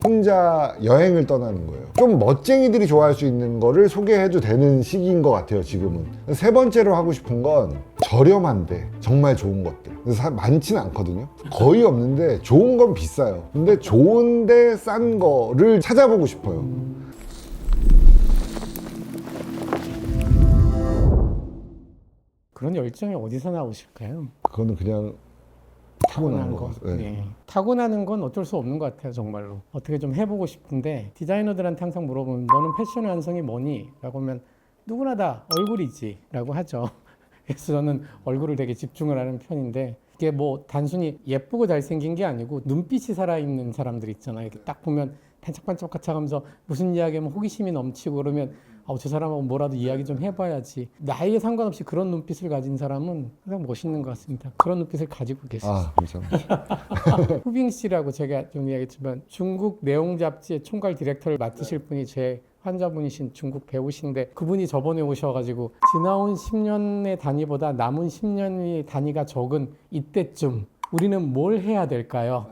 혼자 여행을 떠나는 거예요. 좀 멋쟁이들이 좋아할 수 있는 거를 소개해도 되는 시기인 것 같아요, 지금은. 세 번째로 하고 싶은 건 저렴한데 정말 좋은 것들. 많지는 않거든요. 거의 없는데 좋은 건 비싸요. 근데 좋은데 싼 거를 찾아보고 싶어요. 그런 열정이 어디서 나오실까요? 그거는 그냥 타고난 거. 네. 네. 타고나는 건 어쩔 수 없는 것 같아요, 정말로. 어떻게 좀 해보고 싶은데 디자이너들한테 항상 물어보면 너는 패션의 완성이 뭐니? 라고 하면 누구나 다 얼굴이지 라고 하죠. 그래서 저는 얼굴을 되게 집중을 하는 편인데 이게 뭐 단순히 예쁘고 잘생긴 게 아니고 눈빛이 살아있는 사람들 있잖아요. 이렇게 딱 보면 반짝반짝 하면서 무슨 이야기하면 호기심이 넘치고 그러면 저 사람하고 뭐라도 이야기 좀 해봐야지. 나이에 상관없이 그런 눈빛을 가진 사람은 항상 멋있는 것 같습니다. 그런 눈빛을 가지고 계시죠. 감사합니다. 후빙 씨라고 제가 좀 이야기했지만 중국 내용 잡지의 총괄 디렉터를 맡으실 분이 제 환자분이신 중국 배우신데 그분이 저번에 오셔가지고 지나온 10년의 단위보다 남은 10년의 단위가 적은 이때쯤 우리는 뭘 해야 될까요?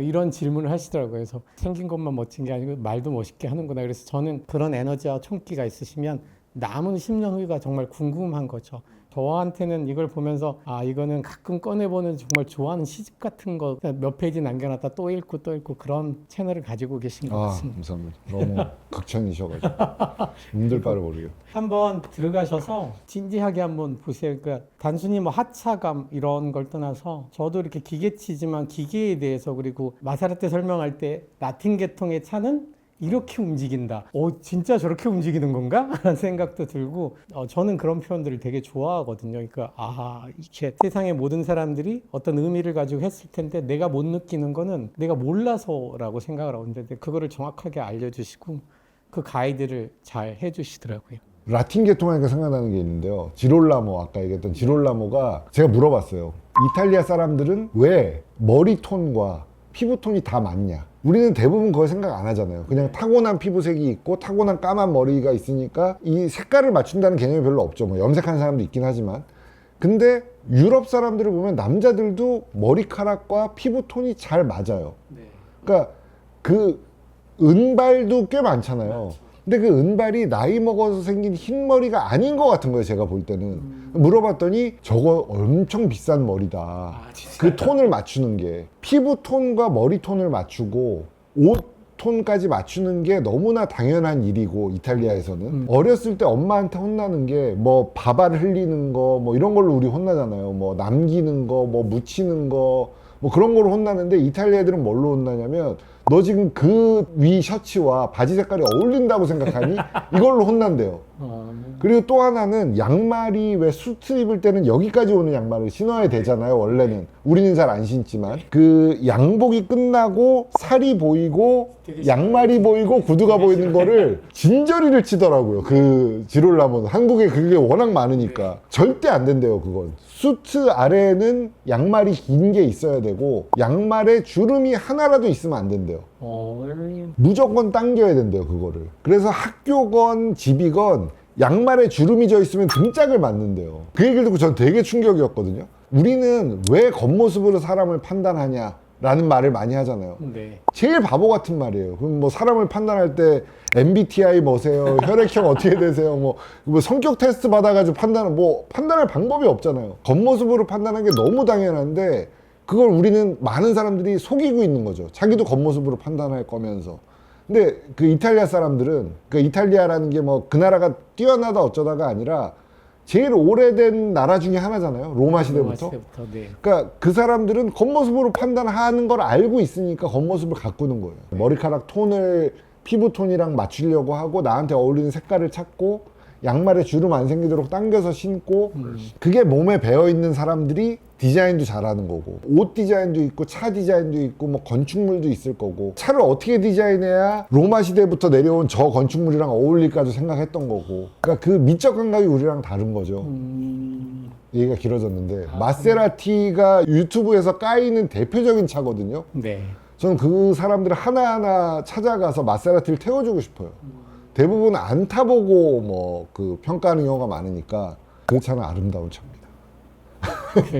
이런 질문을 하시더라고요. 그래서 생긴 것만 멋진 게 아니고 말도 멋있게 하는구나. 그래서 저는 그런 에너지와 총기가 있으시면 남은 10년 후가 정말 궁금한 거죠. 저한테는 이걸 보면서 이거는 가끔 꺼내보는 정말 좋아하는 시집 같은 거 몇 페이지 남겨놨다 또 읽고 그런 채널을 가지고 계신 것 같습니다. 감사합니다. 너무 극찬이셔가지고 힘들 바를 모르겠어요. 한번 들어가셔서 진지하게 한번 보세요. 그러니까 단순히 뭐 하차감 이런 걸 떠나서 저도 이렇게 기계치지만 기계에 대해서 그리고 마세라티 설명할 때 라틴 계통의 차는 이렇게 움직인다. 진짜 저렇게 움직이는 건가? 라는 생각도 들고 저는 그런 표현들을 되게 좋아하거든요. 그러니까 이렇게 세상의 모든 사람들이 어떤 의미를 가지고 했을 텐데 내가 못 느끼는 거는 내가 몰라서라고 생각을 하고 있는데 그거를 정확하게 알려주시고 그 가이드를 잘 해주시더라고요. 라틴 계통하니까 생각나는 게 있는데요. 지롤라모, 아까 얘기했던 지롤라모가 제가 물어봤어요. 이탈리아 사람들은 왜 머리톤과 피부톤이 다 맞냐? 우리는 대부분 그걸 생각 안 하잖아요. 그냥 타고난 피부색이 있고 타고난 까만 머리가 있으니까 이 색깔을 맞춘다는 개념이 별로 없죠. 뭐 염색하는 사람도 있긴 하지만. 근데 유럽 사람들을 보면 남자들도 머리카락과 피부톤이 잘 맞아요. 그러니까 그 은발도 꽤 많잖아요. 근데 그 은발이 나이 먹어서 생긴 흰머리가 아닌 것 같은 거예요, 제가 볼 때는. 물어봤더니 저거 엄청 비싼 머리다. 그 톤을 맞추는 게. 피부톤과 머리톤을 맞추고 옷 톤까지 맞추는 게 너무나 당연한 일이고, 이탈리아에서는. 어렸을 때 엄마한테 혼나는 게 뭐 밥알 흘리는 거 뭐 이런 걸로 우리 혼나잖아요. 뭐 남기는 거, 뭐 묻히는 거, 뭐 그런 걸로 혼나는데 이탈리아 애들은 뭘로 혼나냐면 너 지금 그 위 셔츠와 바지 색깔이 어울린다고 생각하니? 이걸로 혼난대요. 그리고 또 하나는 양말이 왜 수트 입을 때는 여기까지 오는 양말을 신어야 되잖아요, 원래는. 우리는 잘 안 신지만. 그 양복이 끝나고 살이 보이고 양말이 보이고 구두가 보이는 거를 진저리를 치더라고요. 그 지롤라모는. 한국에 그게 워낙 많으니까. 절대 안 된대요, 그건. 수트 아래에는 양말이 긴 게 있어야 되고 양말에 주름이 하나라도 있으면 안 된대요. 무조건 당겨야 된대요, 그거를. 그래서 학교건 집이건 양말에 주름이 져 있으면 등짝을 맞는데요. 그 얘기를 듣고 전 되게 충격이었거든요. 우리는 왜 겉모습으로 사람을 판단하냐 라는 말을 많이 하잖아요. 제일 바보 같은 말이에요. 그럼 뭐 사람을 판단할 때 MBTI 뭐세요? 혈액형 어떻게 되세요? 뭐 성격 테스트 받아가지고 판단할 방법이 없잖아요. 겉모습으로 판단하는 게 너무 당연한데 그걸 우리는 많은 사람들이 속이고 있는 거죠. 자기도 겉모습으로 판단할 거면서. 근데 그 이탈리아 사람들은, 그 이탈리아라는 게 뭐 그 나라가 뛰어나다 어쩌다가 아니라 제일 오래된 나라 중에 하나잖아요. 로마 시대부터. 그러니까 그 사람들은 겉모습으로 판단하는 걸 알고 있으니까 겉모습을 가꾸는 거예요. 머리카락 톤을 피부 톤이랑 맞추려고 하고 나한테 어울리는 색깔을 찾고 양말에 주름 안 생기도록 당겨서 신고 그게 몸에 배어있는 사람들이 디자인도 잘하는 거고 옷 디자인도 있고 차 디자인도 있고 뭐 건축물도 있을 거고 차를 어떻게 디자인해야 로마 시대부터 내려온 저 건축물이랑 어울릴까도 생각했던 거고 그러니까 그 미적 감각이 우리랑 다른 거죠. 얘기가 길어졌는데 마세라티가 유튜브에서 까이는 대표적인 차거든요. 저는 그 사람들 하나하나 찾아가서 마세라티를 태워주고 싶어요. 대부분 안 타보고 뭐 그 평가하는 경우가 많으니까 그 차는 아름다운 차입니다.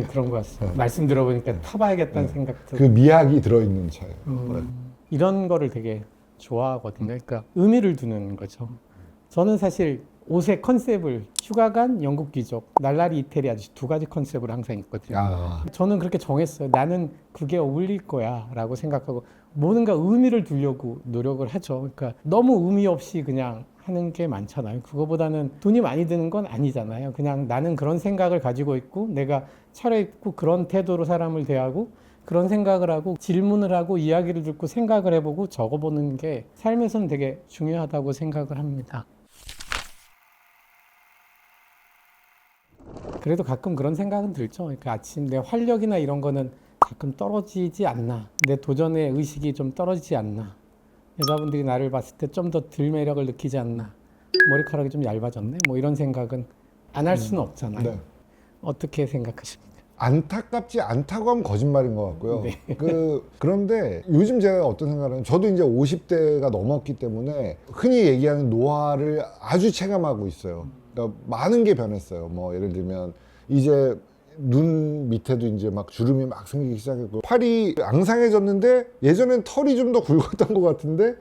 그런 것 같습니다. 말씀 들어보니까 타봐야겠다는 생각도. 그 미학이 들어있는 차예요. 이런 거를 되게 좋아하거든요. 그러니까 의미를 두는 거죠. 저는 사실 옷의 컨셉을 휴가간, 영국 귀족, 날라리 이태리 아저씨 두 가지 컨셉으로 항상 있거든요. 아, 저는 그렇게 정했어요. 나는 그게 어울릴 거야 라고 생각하고 뭔가 의미를 두려고 노력을 하죠. 그러니까 너무 의미 없이 그냥 하는 게 많잖아요. 그거보다는 돈이 많이 드는 건 아니잖아요. 그냥 나는 그런 생각을 가지고 있고 내가 차려입고 그런 태도로 사람을 대하고 그런 생각을 하고 질문을 하고 이야기를 듣고 생각을 해보고 적어보는 게 삶에서는 되게 중요하다고 생각을 합니다. 그래도 가끔 그런 생각은 들죠. 그러니까 아침 내 활력이나 이런 거는 가끔 떨어지지 않나. 내 도전의 의식이 좀 떨어지지 않나. 여자분들이 나를 봤을 때 좀 더 덜 매력을 느끼지 않나. 머리카락이 좀 얇아졌네. 뭐 이런 생각은 안 할 수는 없잖아요. 네. 어떻게 생각하십니까? 안타깝지 않다고 하면 거짓말인 것 같고요. 네. 그런데 요즘 제가 어떤 생각을 하면 저도 이제 50대가 넘었기 때문에 흔히 얘기하는 노화를 아주 체감하고 있어요. 그러니까 많은 게 변했어요. 뭐 예를 들면 이제 눈 밑에도 이제 막 주름이 막 생기기 시작했고 팔이 앙상해졌는데 예전엔 털이 좀 더 굵었던 것 같은데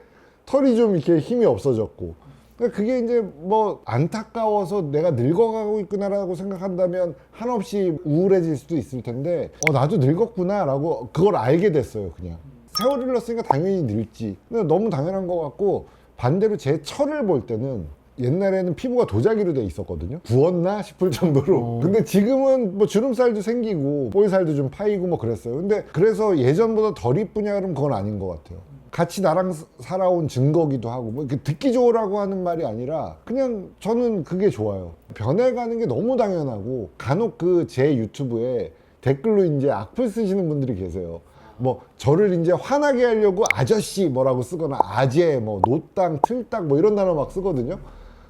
털이 좀 이렇게 힘이 없어졌고 그러니까 그게 이제 뭐 안타까워서 내가 늙어가고 있구나라고 생각한다면 한없이 우울해질 수도 있을 텐데 나도 늙었구나 라고 그걸 알게 됐어요. 그냥 세월이 흘렀으니까 당연히 늙지. 근데 너무 당연한 것 같고 반대로 제 철을 볼 때는 옛날에는 피부가 도자기로 돼 있었거든요. 부었나 싶을 정도로. 근데 지금은 뭐 주름살도 생기고 볼살도 좀 파이고 뭐 그랬어요. 근데 그래서 예전보다 덜 이쁘냐 그러면 그건 아닌 것 같아요. 같이 나랑 살아온 증거기도 하고 뭐 이렇게 듣기 좋으라고 하는 말이 아니라 그냥 저는 그게 좋아요. 변해가는 게 너무 당연하고 간혹 그 제 유튜브에 댓글로 이제 악플 쓰시는 분들이 계세요. 뭐 저를 이제 화나게 하려고 아저씨 뭐라고 쓰거나 아재 뭐 노땅 틀딱 뭐 이런 단어 막 쓰거든요.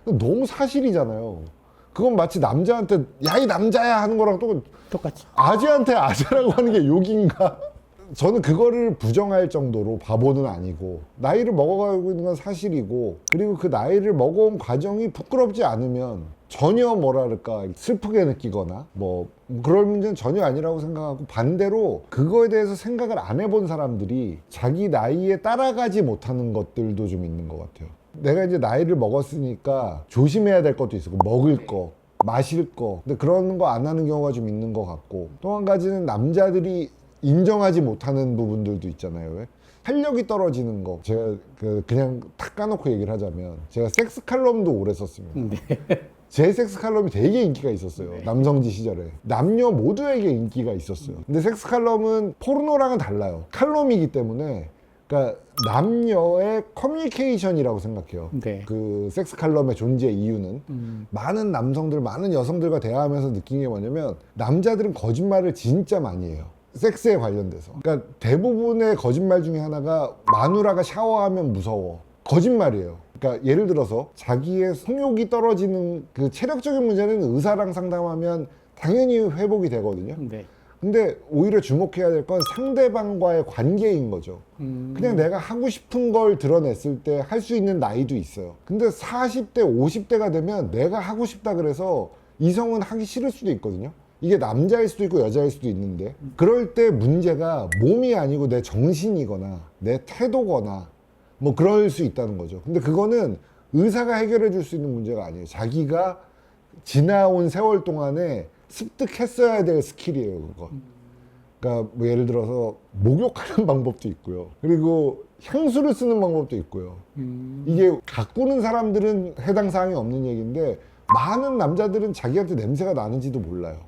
너무 사실이잖아요. 그건 마치 남자한테 야 이 남자야 하는 거랑 똑같죠. 아재한테 아재라고 하는 게 욕인가? 저는 그거를 부정할 정도로 바보는 아니고 나이를 먹어가고 있는 건 사실이고 그리고 그 나이를 먹어온 과정이 부끄럽지 않으면 전혀 뭐랄까 슬프게 느끼거나 뭐 그럴 문제는 전혀 아니라고 생각하고 반대로 그거에 대해서 생각을 안 해본 사람들이 자기 나이에 따라가지 못하는 것들도 좀 있는 것 같아요. 내가 이제 나이를 먹었으니까 조심해야 될 것도 있고 먹을 거 마실 거 근데 그런 거 안 하는 경우가 좀 있는 것 같고 또 한 가지는 남자들이 인정하지 못하는 부분들도 있잖아요. 왜? 활력이 떨어지는 거 제가 그냥 탁 까놓고 얘기를 하자면 제가 섹스 칼럼도 오래 썼습니다. 제 섹스 칼럼이 되게 인기가 있었어요. 남성지 시절에 남녀 모두에게 인기가 있었어요. 근데 섹스 칼럼은 포르노랑은 달라요. 칼럼이기 때문에 그러니까 남녀의 커뮤니케이션이라고 생각해요. 네. 그 섹스 칼럼의 존재 이유는 많은 남성들, 많은 여성들과 대화하면서 느낀 게 뭐냐면 남자들은 거짓말을 진짜 많이 해요. 섹스에 관련돼서. 그러니까 대부분의 거짓말 중에 하나가 마누라가 샤워하면 무서워. 거짓말이에요. 그러니까 예를 들어서 자기의 성욕이 떨어지는 그 체력적인 문제는 의사랑 상담하면 당연히 회복이 되거든요. 네. 근데 오히려 주목해야 될 건 상대방과의 관계인 거죠. 그냥 내가 하고 싶은 걸 드러냈을 때 할 수 있는 나이도 있어요. 근데 40대, 50대가 되면 내가 하고 싶다 그래서 이성은 하기 싫을 수도 있거든요. 이게 남자일 수도 있고 여자일 수도 있는데 그럴 때 문제가 몸이 아니고 내 정신이거나 내 태도거나 뭐 그럴 수 있다는 거죠. 근데 그거는 의사가 해결해 줄 수 있는 문제가 아니에요. 자기가 지나온 세월 동안에 습득했어야 될 스킬이에요, 그거. 그러니까 뭐 예를 들어서 목욕하는 방법도 있고요. 그리고 향수를 쓰는 방법도 있고요. 이게 가꾸는 사람들은 해당 사항이 없는 얘기인데 많은 남자들은 자기한테 냄새가 나는지도 몰라요.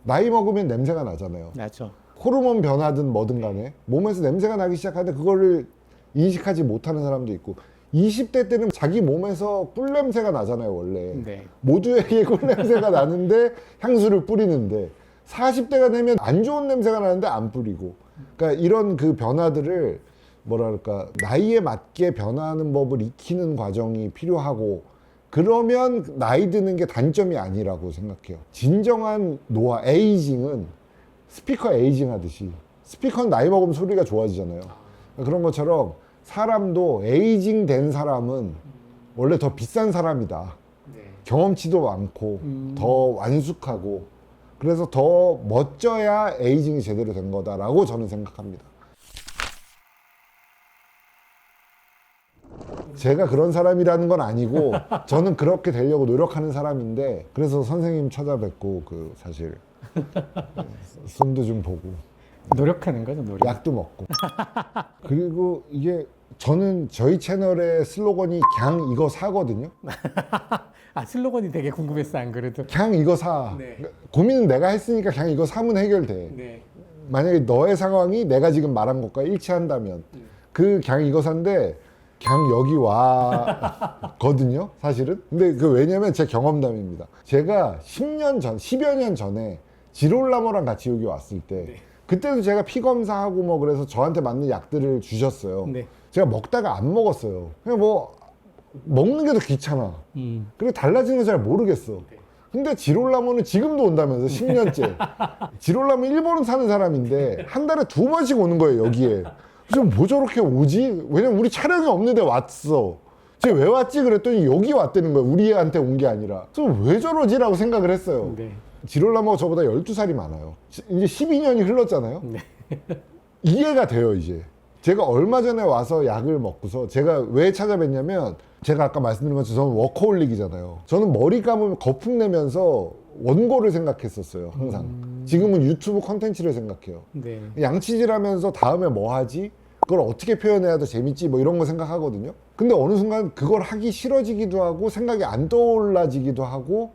나이 먹으면 냄새가 나잖아요. 맞죠. 호르몬 변화든 뭐든 간에 몸에서 냄새가 나기 시작하는데 그거를 인식하지 못하는 사람도 있고 20대 때는 자기 몸에서 꿀 냄새가 나잖아요, 원래. 네. 모두에게 꿀 냄새가 나는데 향수를 뿌리는데 40대가 되면 안 좋은 냄새가 나는데 안 뿌리고. 그러니까 이런 그 변화들을 뭐랄까 나이에 맞게 변화하는 법을 익히는 과정이 필요하고 그러면 나이 드는 게 단점이 아니라고 생각해요. 진정한 노화, 에이징은 스피커 에이징 하듯이 스피커는 나이 먹으면 소리가 좋아지잖아요. 그런 것처럼 사람도 에이징 된 사람은 원래 더 비싼 사람이다. 경험치도 많고 더 완숙하고 그래서 더 멋져야 에이징이 제대로 된 거다라고 저는 생각합니다. 제가 그런 사람이라는 건 아니고 저는 그렇게 되려고 노력하는 사람인데 그래서 선생님 찾아뵙고 그 사실 손도 좀 보고 노력하는 거죠, 노력. 약도 먹고 그리고 이게 저는 저희 채널의 슬로건이 그냥 이거 사거든요. 아, 슬로건이 되게 궁금했어, 안 그래도. 그냥 이거 사. 네. 그러니까 고민은 내가 했으니까 그냥 이거 사면 해결돼. 네. 만약에 너의 상황이 내가 지금 말한 것과 일치한다면 그 그냥 이거 산데 그냥 여기 와거든요, 사실은. 근데 그 왜냐면 제 경험담입니다. 제가 10년 전, 10여 년 전에 지롤라모랑 같이 여기 왔을 때 네. 그때도 제가 피 검사하고 뭐 그래서 저한테 맞는 약들을 주셨어요. 네. 제가 먹다가 안 먹었어요. 그냥 뭐 먹는 게 더 귀찮아. 그리고 달라지는 거 잘 모르겠어. 근데 지롤라모는 지금도 온다면서 10년째. 지롤라모 일본은 사는 사람인데 한 달에 2번씩 오는 거예요, 여기에. 그래서 뭐 저렇게 오지? 왜냐면 우리 촬영이 없는데 왔어. 제가 왜 왔지? 그랬더니 여기 왔다는 거예요. 우리한테 온 게 아니라. 그래서 왜 저러지라고 생각을 했어요. 네. 지롤라모가 저보다 12살이 많아요. 이제 12년이 흘렀잖아요. 네. 이해가 돼요, 이제. 제가 얼마 전에 와서 약을 먹고서 제가 왜 찾아뵀냐면 제가 아까 말씀드린 것처럼 저는 워커홀릭이잖아요. 저는 머리 감으면 거품 내면서 원고를 생각했었어요, 항상. 지금은 유튜브 컨텐츠를 생각해요. 네. 양치질하면서 다음에 뭐 하지? 그걸 어떻게 표현해야 더 재밌지? 뭐 이런 거 생각하거든요. 근데 어느 순간 그걸 하기 싫어지기도 하고 생각이 안 떠올라지기도 하고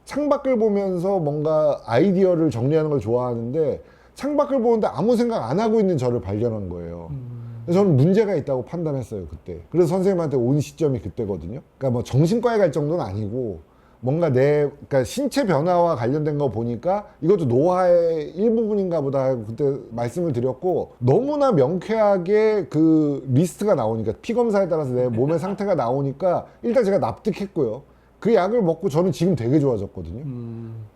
창밖을 보면서 뭔가 아이디어를 정리하는 걸 좋아하는데 창밖을 보는데 아무 생각 안 하고 있는 저를 발견한 거예요. 그래서 저는 문제가 있다고 판단했어요, 그때. 그래서 선생님한테 온 시점이 그때거든요. 그러니까 뭐 정신과에 갈 정도는 아니고 뭔가 그러니까 신체 변화와 관련된 거 보니까 이것도 노화의 일부분인가 보다 하고 그때 말씀을 드렸고 너무나 명쾌하게 그 리스트가 나오니까 피 검사에 따라서 내 몸의 상태가 나오니까 일단 제가 납득했고요. 그 약을 먹고 저는 지금 되게 좋아졌거든요.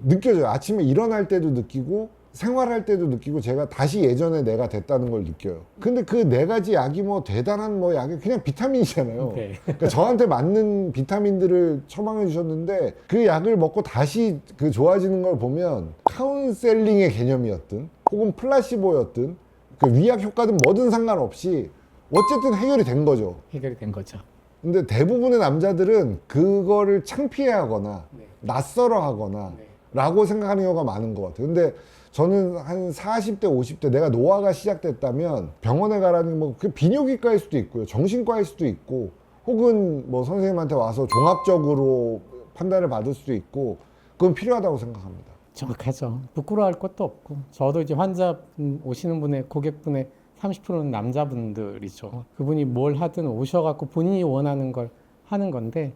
느껴져요. 아침에 일어날 때도 느끼고 생활할 때도 느끼고 제가 다시 예전에 내가 됐다는 걸 느껴요. 근데 그 4가지 약이 뭐 대단한 뭐 약이 그냥 비타민이잖아요. 네. 그러니까 저한테 맞는 비타민들을 처방해 주셨는데 그 약을 먹고 다시 그 좋아지는 걸 보면 카운셀링의 개념이었든 혹은 플라시보였든 그 위약 효과든 뭐든 상관없이 어쨌든 해결이 된 거죠. 해결이 된 거죠. 근데 대부분의 남자들은 그거를 창피해하거나 네. 낯설어하거나 네. 라고 생각하는 경우가 많은 것 같아요. 근데 저는 한 40대, 50대 내가 노화가 시작됐다면 병원에 가라는 뭐 그 비뇨기과일 수도 있고요. 정신과일 수도 있고 혹은 뭐 선생님한테 와서 종합적으로 판단을 받을 수도 있고 그건 필요하다고 생각합니다. 정확하죠. 부끄러워할 것도 없고 저도 이제 환자 오시는 분의 고객분의 30%는 남자분들이죠. 그분이 뭘 하든 오셔갖고 본인이 원하는 걸 하는 건데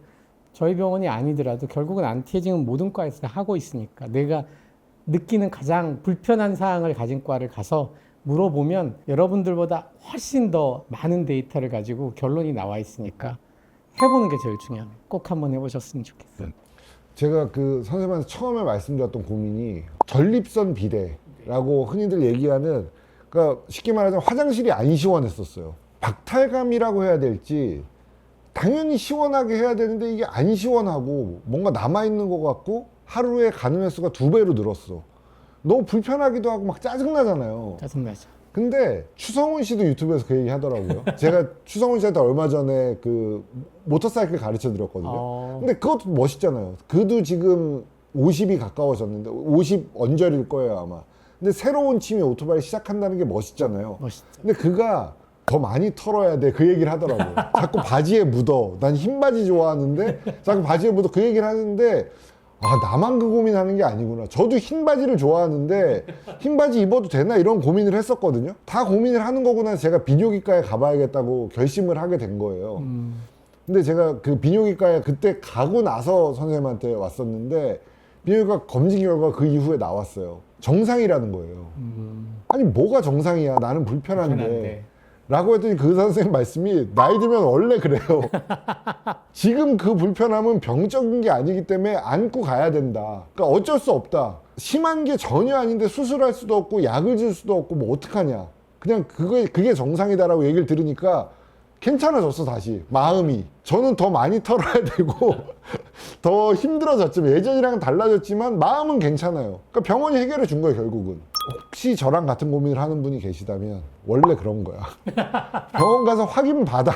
저희 병원이 아니더라도 결국은 안티에이징은 모든 과에서 다 하고 있으니까 내가 느끼는 가장 불편한 사항을 가진 과를 가서 물어보면 여러분들보다 훨씬 더 많은 데이터를 가지고 결론이 나와 있으니까 해보는 게 제일 중요합니다. 꼭 한번 해보셨으면 좋겠어요. 제가 그 선생님한테 처음에 말씀드렸던 고민이 전립선 비대라고 흔히들 얘기하는 그러니까 쉽게 말하자면 화장실이 안 시원했었어요. 박탈감이라고 해야 될지 당연히 시원하게 해야 되는데 이게 안 시원하고 뭔가 남아있는 것 같고 하루에 가는 횟수가 2배로 늘었어. 너무 불편하기도 하고 막 짜증나잖아요. 짜증나죠. 근데 추성훈 씨도 유튜브에서 그 얘기 하더라고요. 제가 추성훈 씨한테 얼마 전에 그 모터사이클 가르쳐 드렸거든요. 근데 그것도 멋있잖아요. 그도 지금 50이 가까워졌는데 50 언저리일 거예요 아마. 근데 새로운 취미 오토바이 시작한다는 게 멋있잖아요. 멋있죠. 근데 그가 더 많이 털어야 돼 그 얘기를 하더라고요. 자꾸 바지에 묻어. 난 흰 바지 좋아하는데 자꾸 바지에 묻어 그 얘기를 하는데 아 나만 그 고민하는 게 아니구나. 저도 흰 바지를 좋아하는데 흰 바지 입어도 되나 이런 고민을 했었거든요. 다 고민을 하는 거구나. 제가 비뇨기과에 가봐야겠다고 결심을 하게 된 거예요. 근데 제가 그 비뇨기과에 그때 가고 나서 선생님한테 왔었는데 비뇨기과 검진 결과가 그 이후에 나왔어요. 정상이라는 거예요. 아니 뭐가 정상이야. 나는 불편한데. 라고 했더니 그 선생님 말씀이 나이 들면 원래 그래요. 지금 그 불편함은 병적인 게 아니기 때문에 안고 가야 된다. 그러니까 어쩔 수 없다. 심한 게 전혀 아닌데 수술할 수도 없고 약을 줄 수도 없고 뭐 어떡하냐. 그냥 그게 정상이다라고 얘기를 들으니까 괜찮아졌어 다시 마음이. 저는 더 많이 털어야 되고 더 힘들어졌지만 예전이랑은 달라졌지만 마음은 괜찮아요. 그러니까 병원이 해결해 준 거예요 결국은. 혹시 저랑 같은 고민을 하는 분이 계시다면 원래 그런 거야. 병원 가서 확인 받아.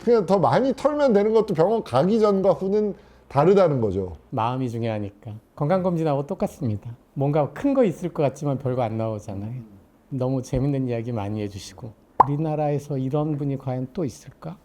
그냥 더 많이 털면 되는 것도 병원 가기 전과 후는 다르다는 거죠. 마음이 중요하니까. 건강검진하고 똑같습니다. 뭔가 큰 거 있을 것 같지만 별거 안 나오잖아요. 너무 재밌는 이야기 많이 해주시고 우리나라에서 이런 분이 과연 또 있을까?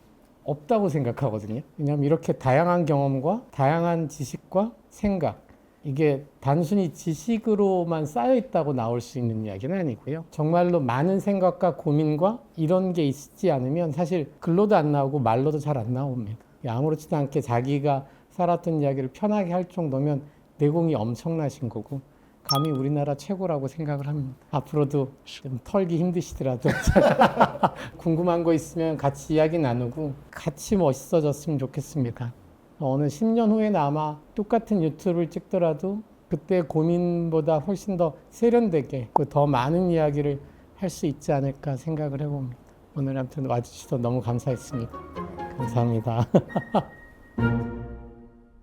없다고 생각하거든요. 왜냐하면 이렇게 다양한 경험과 다양한 지식과 생각, 이게 단순히 지식으로만 쌓여 있다고 나올 수 있는 이야기는 아니고요. 정말로 많은 생각과 고민과 이런 게 있지 않으면 사실 글로도 안 나오고 말로도 잘 안 나옵니다. 아무렇지도 않게 자기가 살았던 이야기를 편하게 할 정도면 내공이 엄청나신 거고, 감히 우리나라 최고라고 생각을 합니다. 앞으로도 좀 털기 힘드시더라도 궁금한 거 있으면 같이 이야기 나누고 같이 멋있어졌으면 좋겠습니다. 어느 10년 후에는 아마 똑같은 유튜브를 찍더라도 그때 고민보다 훨씬 더 세련되게 더 많은 이야기를 할 수 있지 않을까 생각을 해봅니다. 오늘 아무튼 와주셔서 너무 감사했습니다. 감사합니다.